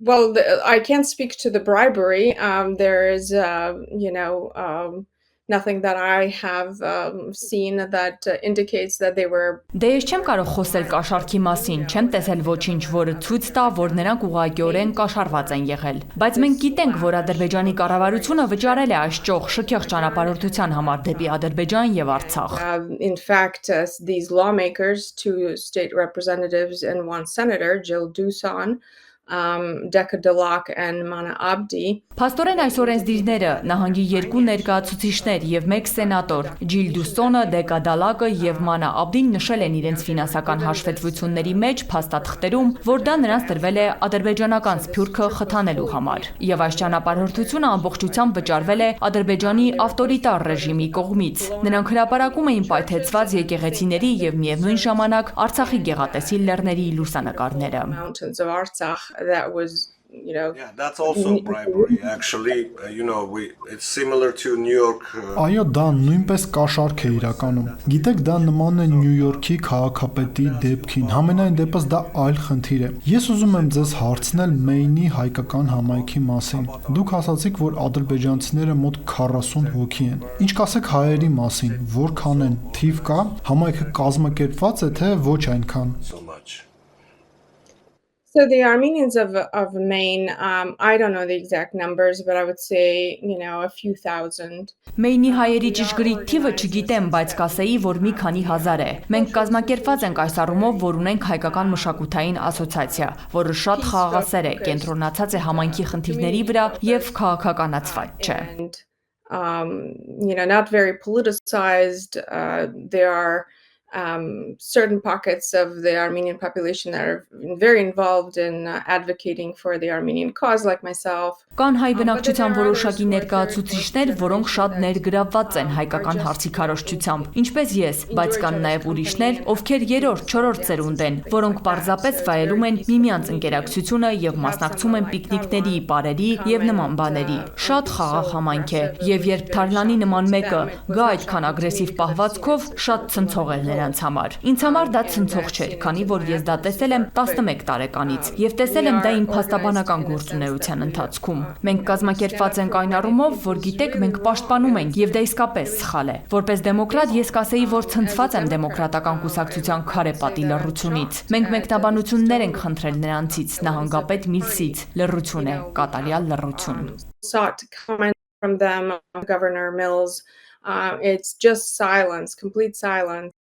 Well, I can't speak to the bribery. There is, nothing that I have seen that indicates that they were. Դե ես չեմ կարող խոսել կաշառքի մասին, չեմ տեսել ոչինչ, որը ցույց տա, որ նրանք ուղղակիորեն կաշառված են եղել։ Բայց մենք գիտենք, որ Ադրբեջանի կառավարությունը վճարել է այս ճոխ շքեղ ճանապարհորդության համար դեպի Ադրբեջան եւ Արցախ։ In fact, these lawmakers, two state representatives and one senator, Jill Dusan, Deka Dalak and Mana Abdi. Փաստորեն այս օրենսդիրները, նահանգի երկու ներկայացուցիչներ եւ մեկ սենատոր, Ջիլ Դուսոնը, Դեկա Դալակը եւ Մանա Աբդին նշել են իրենց ֆինանսական հաշվետվությունների մեջ փաստաթղթերում, որ դա նրանց տրվել է ադրբեջանական սփյուռքը խթանելու համար։ Եվ այս ճանապարհորդությունը ամբողջությամբ վճարվել է Ադրբեջանի ավտորիտար ռեժիմի կողմից։ Նրանք հրապարակում էին պայթեցված եկեղեցիների եւ միևնույն ժամանակ Արցախի գեղատեսիլ լեռների լուսանկարները։ Mountains of Artsakh, that was. Yeah, that's also bribery. Actually, it's similar to New York. Այո, դա նույնպես կաշառք է իրականում։ Գիտեք, դա նման է Նյու Յորքի քաղաքապետի դեպքին։ Համենայն դեպս դա այլ խնդիր է։ Ես ուզում եմ ձեզ հարցնել Մեյնի հայկական համայնքի մասին։ Դուք ասացիք, որ ադրբեջանցիները մոտ 40 հոգի են։ Ինչ կասեք հայերի մասին, որքան են, թիվ կա, համայնքը կազմակերպված է, թե ոչ այնքան։ So much. So the Armenians of Maine, I don't know the exact numbers, but I would say, a few thousand. Մեյնի հայերի ճշգրիտ թիվը չգիտեմ, բայց կասեի, որ մի քանի հազար է։ Մենք կազմակերպված ենք այս առումով, որ ունենք հայկական մշակութային ասոցիացիա, որը շատ խաղաղասեր է, կենտրոնացած է համայնքի խնդիրների վրա եւ քաղաքականացված չէ։ Not very politicized. There are certain pockets of the Armenian population that are very involved in advocating for the Armenian cause, like myself. Կան հայ բնակչության որոշակի ներկայացուցիչներ, որոնք շատ ներգրավված են հայկական հարցի քարոզչությամբ, ինչպես ես, բայց կան նաև ուրիշներ, ովքեր երրորդ, չորրորդ ծերունդ են, որոնք պարզապես վայելում են միմյանց ընկերակցությունը եւ մասնակցում են պիկնիկների, պարերի եւ նման բաների։ Շատ խաղաղ համայնք է, եւ երբ Թարլանի նման մեկը գա այդքան ագրեսիվ պահվածքով, շատ ցնցող է նրանց համար։ Ինձ համար դա ցնցող չէր, քանի որ ես դա տեսել եմ 11 տարեկանից եւ տեսել եմ դա իմ փաստաբանական գործունեության ընթացքում։ Մենք կազմակերպված ենք այն առումով, որ գիտեք, մենք պաշտպանում ենք եւ դա իսկապես սխալ է։ Որպես դեմոկրատ ես կասեի, որ ցնցված եմ դեմոկրատական կուսակցության քարե պատի լռությունից։ Մենք մեկնաբանություններ ենք խնդրել նրանցից, նահանգապետ Միլսից։ Լռություն է, կատարյալ լռություն։ Sought comment from them, Governor Mills. It's just silence, complete silence.